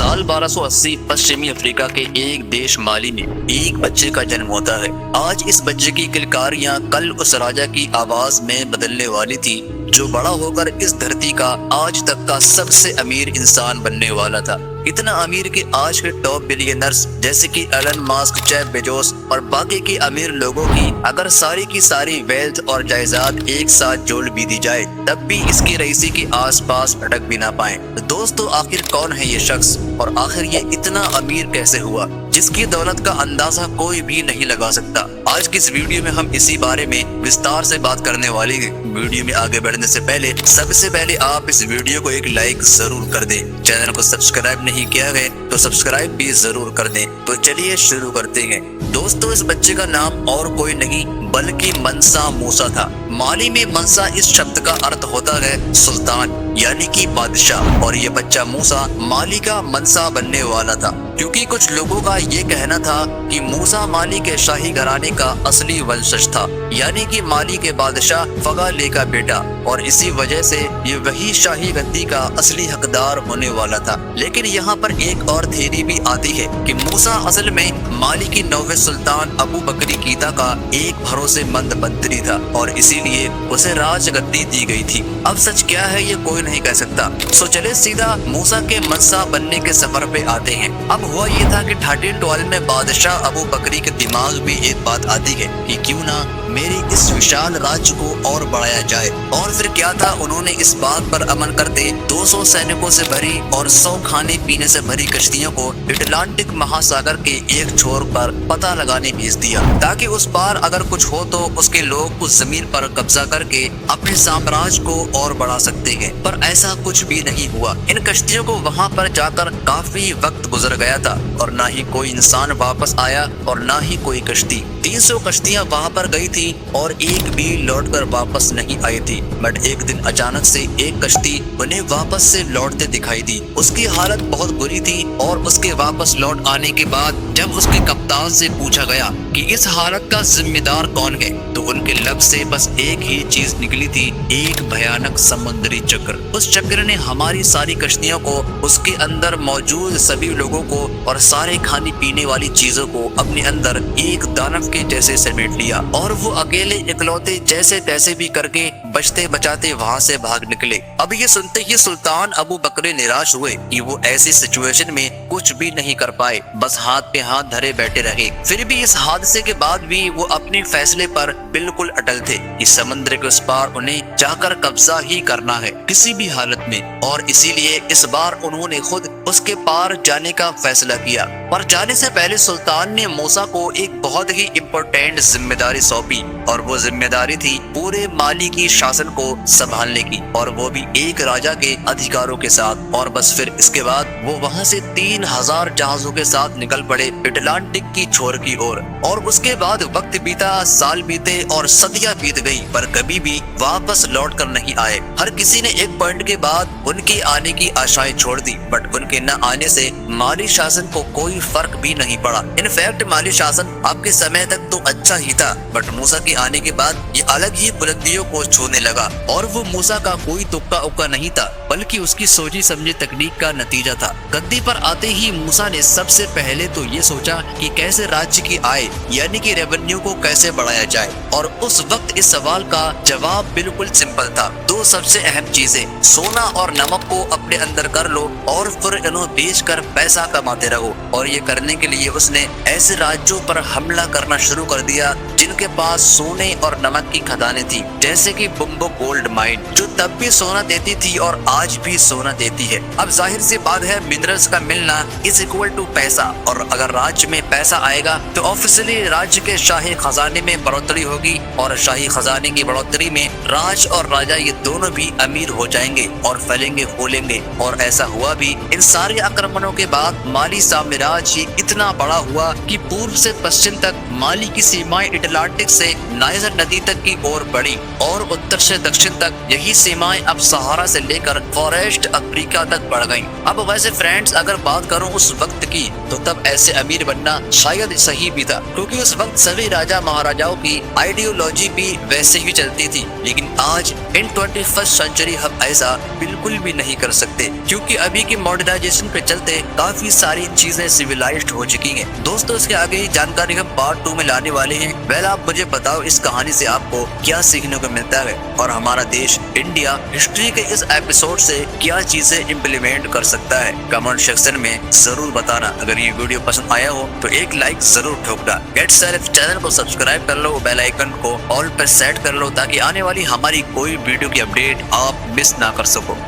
साल 1280 पश्चिमी अफ्रीका के एक देश माली में एक बच्चे का जन्म होता है। आज इस बच्चे की किलकारियां कल उस राजा की आवाज में बदलने वाली थी जो बड़ा होकर इस धरती का आज तक का सबसे अमीर इंसान बनने वाला था। इतना अमीर कि आज के टॉप बिलियनर्स जैसे कि एलन मस्क, जेफ बेजोस और बाकी के अमीर लोगों की अगर सारी की सारी वेल्थ और जायदाद एक साथ जोड़ भी दी जाए तब भी इसकी रईसी के आसपास अटक भी ना पाए। तो दोस्तों, आखिर कौन है ये शख्स और आखिर ये इतना अमीर कैसे हुआ जिसकी दौलत का अंदाजा कोई भी नहीं लगा सकता। आज की इस वीडियो में हम इसी बारे में विस्तार से बात करने वाले हैं। वीडियो में आगे बढ़ने से पहले सबसे पहले आप इस वीडियो को एक लाइक जरूर कर दें। चैनल को सब्सक्राइब नहीं किया है तो सब्सक्राइब भी जरूर कर दें। तो चलिए शुरू करते हैं। दोस्तों, इस बच्चे का नाम और कोई नहीं बल्कि मनसा मूसा था। माली में मनसा इस शब्द का अर्थ होता है सुल्तान यानी कि बादशाह, और ये बच्चा मूसा माली का मनसा बनने वाला था क्योंकि कुछ लोगों का ये कहना था कि मूसा माली के शाही घराने का असली वंशज था यानी कि माली के बादशाह फगाले का बेटा, और इसी वजह से ये वही शाही गद्दी का असली हकदार होने वाला था। लेकिन यहाँ पर एक और थ्योरी भी आती है कि मूसा असल में माली की 9वें सुल्तान अबू बकरी कीता का एक भरोसेमंद मंत्री था और इसीलिए उसे राजगद्दी दी गई थी। अब सच क्या है ये कोई नहीं कह सकता। सो चले सीधा मूसा के मनसा बनने के सफर पे आते हैं। अब हुआ ये था कि 1312 में बादशाह अबू बकरी के दिमाग में एक बात आती है कि क्यों ना मेरे इस विशाल राज्य को और बढ़ाया जाए। और फिर क्या था, उन्होंने इस बात पर अमल करते 200 सैनिकों से भरी और 100 खाने पीने से भरी कश्तियों को अटलांटिक महासागर के एक छोर पर पता लगाने भेज दिया ताकि उस पार अगर कुछ हो तो उसके लोग उस जमीन पर कब्जा करके अपने साम्राज्य को और बढ़ा सकते हैं। पर ऐसा कुछ भी नहीं हुआ। इन कश्तियों को वहाँ पर जाकर काफी वक्त गुजर गया था और ना ही कोई इंसान वापस आया और ना ही कोई कश्ती। 300 कश्तियां वहाँ पर गई थी और एक भी लौटकर वापस नहीं आई थी। बट एक दिन अचानक से एक कश्ती उन्हें वापस से लौटते दिखाई दी। उसकी हालत बहुत बुरी थी और उसके वापस लौट आने के बाद जब उसके कप्तान से पूछा गया कि इस हालत का जिम्मेदार कौन है तो उनके लब से बस एक ही चीज निकली थी, एक भयानक समुद्री चक्र। उस चक्र ने हमारी सारी कश्तियों को, उसके अंदर मौजूद सभी लोगों को और सारे खाने पीने वाली चीजों को अपने अंदर एक दानव के जैसे समेट लिया और वो अकेले इकलौते जैसे तैसे भी करके बचते बचाते वहाँ से भाग निकले। अब ये सुनते ही सुल्तान अबू बकरी निराश हुए कि वो ऐसी सिचुएशन में कुछ भी नहीं कर पाए, बस हाथ पे हाथ धरे बैठे रहे। फिर भी इस हादसे के बाद भी वो अपने फैसले पर बिल्कुल अटल थे कि समुद्र के उस पार उन्हें जाकर कब्जा ही करना है किसी भी हालत में, और इसीलिए इस बार उन्होंने खुद उसके पार जाने का फैसला किया। पर जाने से पहले सुल्तान ने मूसा को एक बहुत ही इम्पोर्टेंट जिम्मेदारी सौंपी और वो जिम्मेदारी थी पूरे माली की शासन को संभालने की, और वो भी एक राजा के अधिकारों के साथ। और बस फिर इसके बाद वो वहाँ से 3000 जहाजों के साथ निकल पड़े अटलांटिक की छोर की ओर। और उसके बाद वक्त बीता, साल बीते और सदियां बीत गई पर कभी भी वापस लौट कर नहीं आए। हर किसी ने एक पॉइंट के बाद उनके आने की आशाएं छोड़ दी, बट उनके न आने से माली शासन को कोई फर्क भी नहीं पड़ा। इनफैक्ट माली शासन आपके समय तक तो अच्छा ही था, बट मूसा के आने के बाद ये अलग ही बुलंदियों को छूने लगा। और वो मूसा का कोई तुक्का उक्का नहीं था बल्कि उसकी सोची समझी तकनीक का नतीजा था। गद्दी पर आते ही मूसा ने सबसे पहले तो ये सोचा कि कैसे राज्य की आय यानी कि रेवेन्यू को कैसे बढ़ाया जाए, और उस वक्त इस सवाल का जवाब बिल्कुल सिंपल था। दो सबसे अहम चीजें, सोना और नमक को अपने अंदर कर लो और फिर इन्हें बेच कर पैसा कमाते रहो। और ये करने के लिए उसने ऐसे राज्यों पर हमला करना शुरू कर दिया जिनके पास सोने और नमक की खदानें थी, जैसे कि बुम्बो गोल्ड माइन जो तब भी सोना देती थी और आज भी सोना देती है। अब जाहिर सी बात है, मिनरल्स का मिलना इज इक्वल टू पैसा, और अगर राज्य में पैसा आएगा तो ऑफिशियली राज्य के शाही खजाने में बढ़ोतरी होगी, और शाही खजाने की बढ़ोतरी में राज और राजा ये दोनों भी अमीर हो जाएंगे और फैलेंगे फूलेंगे। और ऐसा हुआ भी। इन सारे आक्रमणों के बाद माली साम्राज्य इतना बड़ा हुआ कि पूर्व से पश्चिम तक माली की सीमाएं अटलांटिक से नाइजर नदी तक की ओर बढ़ी और उत्तर से दक्षिण तक यही सीमाएं अब सहारा से लेकर फॉरेस्ट अफ्रीका तक बढ़ गईं। अब वैसे फ्रेंड्स, अगर बात करूं उस वक्त की तो तब ऐसे अमीर बनना शायद सही भी था, क्योंकि उस वक्त सभी राजा महाराजाओं की आइडियोलॉजी भी वैसे ही चलती थी। लेकिन आज इन 21st सेंचुरी हम ऐसा बिल्कुल भी नहीं कर सकते। सकते, क्योंकि अभी की मॉडर्नाइजेशन के चलते काफी सारी चीजें सिविलाइज्ड हो चुकी हैं। दोस्तों, इसके आगे की जानकारी हम पार्ट 2 में लाने वाले हैं। पहले आप मुझे बताओ इस कहानी से आपको क्या सीखने को मिलता है और हमारा देश इंडिया हिस्ट्री के इस एपिसोड से क्या चीजें इम्प्लीमेंट कर सकता है। कमेंट सेक्शन में जरूर बताना। अगर ये वीडियो पसंद आया हो तो एक लाइक जरूर ठोकना। गेट सेल्फ चैनल को सब्सक्राइब कर लो, बेल आइकन को ऑल पर सेट कर लो ताकि आने वाली हमारी कोई वीडियो की अपडेट आप मिस ना कर सको।